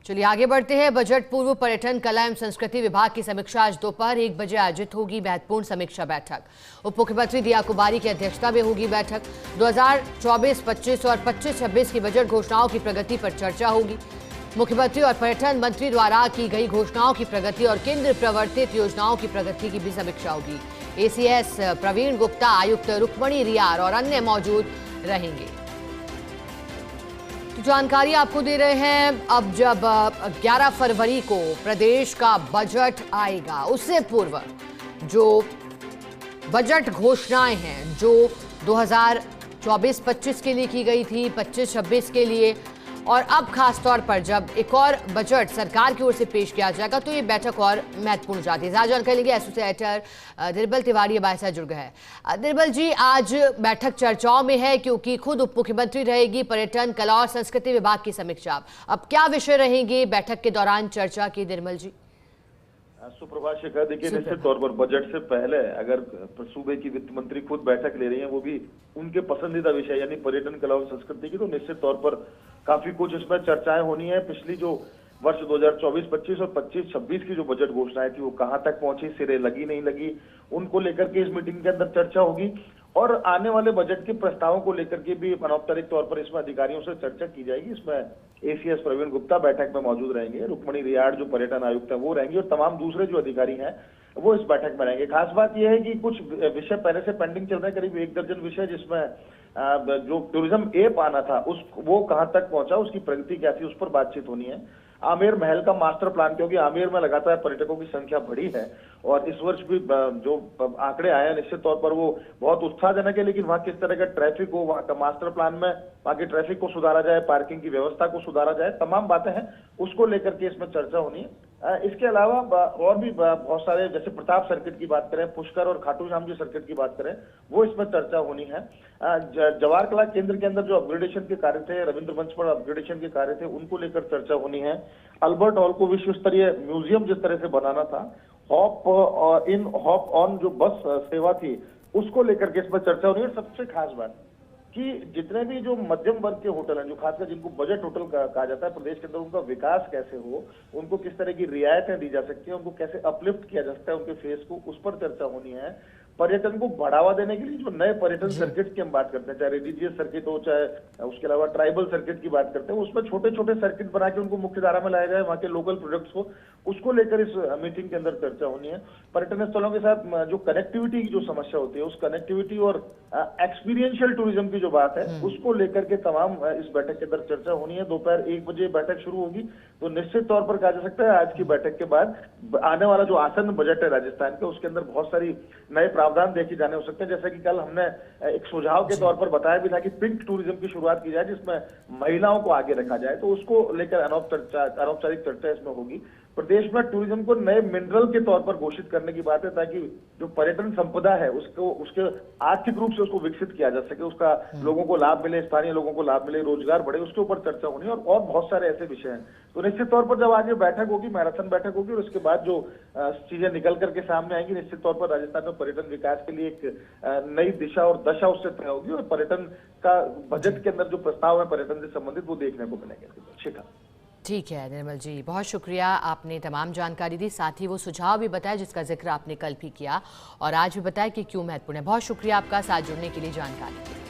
चलिए आगे बढ़ते हैं। बजट पूर्व पर्यटन, कला एवं संस्कृति विभाग की समीक्षा आज दोपहर 1 बजे आयोजित होगी महत्वपूर्ण समीक्षा बैठक। उप मुख्यमंत्री दिया कुमारी की अध्यक्षता में होगी बैठक। 2024-25 और 25-26 की बजट घोषणाओं की प्रगति पर चर्चा होगी। मुख्यमंत्री और पर्यटन मंत्री द्वारा की गई घोषणाओं की प्रगति और केंद्र प्रवर्तित योजनाओं की प्रगति की भी समीक्षा होगी। एसीएस प्रवीण गुप्ता, आयुक्त रुक्मणी रियार और अन्य मौजूद रहेंगे। तो जानकारी आपको दे रहे हैं। अब जब 11 फरवरी को प्रदेश का बजट आएगा, उससे पूर्व जो बजट घोषणाएं हैं जो 2024-25 के लिए की गई थी, 25-26 के लिए, और अब खास तौर पर जब एक और बजट सरकार की ओर से पेश किया जाएगा तो ये बैठक और महत्वपूर्ण हो जाती है। ज्यादा जानकारी लेंगे एसोसिएटर निर्बल तिवारी हमारे साथ जुड़ गए हैं। निर्बल जी, आज बैठक चर्चाओं में है क्योंकि खुद उप मुख्यमंत्री रहेगी, पर्यटन, कला और संस्कृति विभाग की समीक्षा। अब क्या विषय रहेंगे बैठक के दौरान चर्चा की, निर्मल जी? सुप्रभात शेखर, देखिए निश्चित तौर पर बजट से पहले अगर सूबे की वित्त मंत्री खुद बैठक ले रही हैं, वो भी उनके पसंदीदा विषय यानी पर्यटन, कला और संस्कृति की, तो निश्चित तौर पर काफी कुछ इसमें चर्चाएं होनी है। पिछली जो वर्ष 2024-25 और 25-26 की जो बजट घोषणाएं थी वो कहां तक पहुंची, सिरे लगी नहीं लगी, उनको लेकर के इस मीटिंग के अंदर चर्चा होगी। और आने वाले बजट के प्रस्तावों को लेकर के भी अनौपचारिक तौर पर इसमें अधिकारियों से चर्चा की जाएगी। इसमें एसीएस प्रवीण गुप्ता बैठक में मौजूद रहेंगे, रुक्मणी रियार जो पर्यटन आयुक्त है वो रहेंगे और तमाम दूसरे जो अधिकारी हैं वो इस बैठक में रहेंगे। खास बात यह है कि कुछ विषय पहले से पेंडिंग चल रहे हैं, करीब 1 दर्जन विषय, जिसमें जो टूरिज्म ऐप आना था वो कहां तक पहुंचा, उसकी प्रगति क्या थी, उस पर बातचीत होनी है। आमेर महल का मास्टर प्लान, क्योंकि आमेर में लगातार पर्यटकों की संख्या बढ़ी है और इस वर्ष भी जो आंकड़े आए हैं निश्चित तौर पर वो बहुत उत्साहजनक है, लेकिन वहां किस तरह का ट्रैफिक हो, वहां का मास्टर प्लान में वहां के ट्रैफिक को सुधारा जाए, पार्किंग की व्यवस्था को सुधारा जाए, तमाम बातें हैं, उसको लेकर के इसमें चर्चा होनी है। इसके अलावा और भी बहुत सारे, जैसे प्रताप सर्किट की बात करें, पुष्कर और खाटू श्याम जी सर्किट की बात करें, वो इसमें चर्चा होनी है। जवाहर कला केंद्र के अंदर जो अपग्रेडेशन के कार्य थे, रविंद्र मंच पर अपग्रेडेशन के कार्य थे, उनको लेकर चर्चा होनी है। अल्बर्ट हॉल को विश्व स्तरीय म्यूजियम जिस तरह से बनाना था, हॉप ऑन जो बस सेवा थी, उसको लेकर के इसमें चर्चा होनी है। सबसे खास बात कि जितने भी जो मध्यम वर्ग के होटल हैं, जो खासकर जिनको बजट होटल कहा जाता है प्रदेश के अंदर, उनका विकास कैसे हो, उनको किस तरह की रियायतें दी जा सकती है, उनको कैसे अपलिफ्ट किया जा सकता है उनके फेस को, उस पर चर्चा होनी है। पर्यटन को बढ़ावा देने के लिए जो नए पर्यटन सर्किट की हम बात करते हैं, चाहे रिलीजियस सर्किट हो, चाहे उसके अलावा ट्राइबल सर्किट की बात करते हैं, उसमें छोटे छोटे सर्किट बना के उनको मुख्य धारा में लाया जाए, वहां के लोकल प्रोडक्ट्स को, उसको लेकर इस मीटिंग के अंदर चर्चा होनी है। पर्यटन स्थलों के साथ जो कनेक्टिविटी की जो समस्या होती है, उस कनेक्टिविटी और एक्सपीरियंशियल टूरिज्म की जो बात है, उसको लेकर के तमाम इस बैठक के अंदर चर्चा होनी है। दोपहर 1 बजे बैठक शुरू होगी, तो निश्चित तौर पर कहा जा सकता है आज की बैठक के बाद आने वाला जो आसन्न बजट है राजस्थान का, उसके अंदर बहुत सारी नए प्रावधान देखे जाने हो सकते हैं। जैसे कि कल हमने एक सुझाव के तौर पर बताया भी था कि पिंक टूरिज्म की शुरुआत की जाए, जिसमें महिलाओं को आगे रखा जाए, तो उसको लेकर अनौपचारिक चर्चा इसमें होगी। प्रदेश में टूरिज्म को नए मिनरल के तौर पर घोषित करने की बात है, ताकि जो पर्यटन संपदा है उसके आर्थिक रूप से उसको विकसित किया जा सके, उसका लोगों को लाभ मिले, स्थानीय लोगों को लाभ मिले, रोजगार बढ़े, उसके ऊपर चर्चा होनी है। और बहुत सारे ऐसे विषय हैं। तो निश्चित तौर पर जब आज ये बैठक होगी, मैराथन बैठक होगी, और उसके बाद जो चीजें निकल करके सामने आएंगी, निश्चित तौर पर राजस्थान में पर्यटन विकास के लिए एक नई दिशा और दशा उससे तय होगी, और पर्यटन का बजट के अंदर जो प्रस्ताव है पर्यटन से संबंधित, वो देखने को मिलेंगे। शिखा, ठीक है निर्मल जी, बहुत शुक्रिया, आपने तमाम जानकारी दी, साथ ही वो सुझाव भी बताया जिसका जिक्र आपने कल भी किया और आज भी बताया कि क्यों महत्वपूर्ण है। बहुत शुक्रिया आपका साथ जुड़ने के लिए, जानकारी के लिए।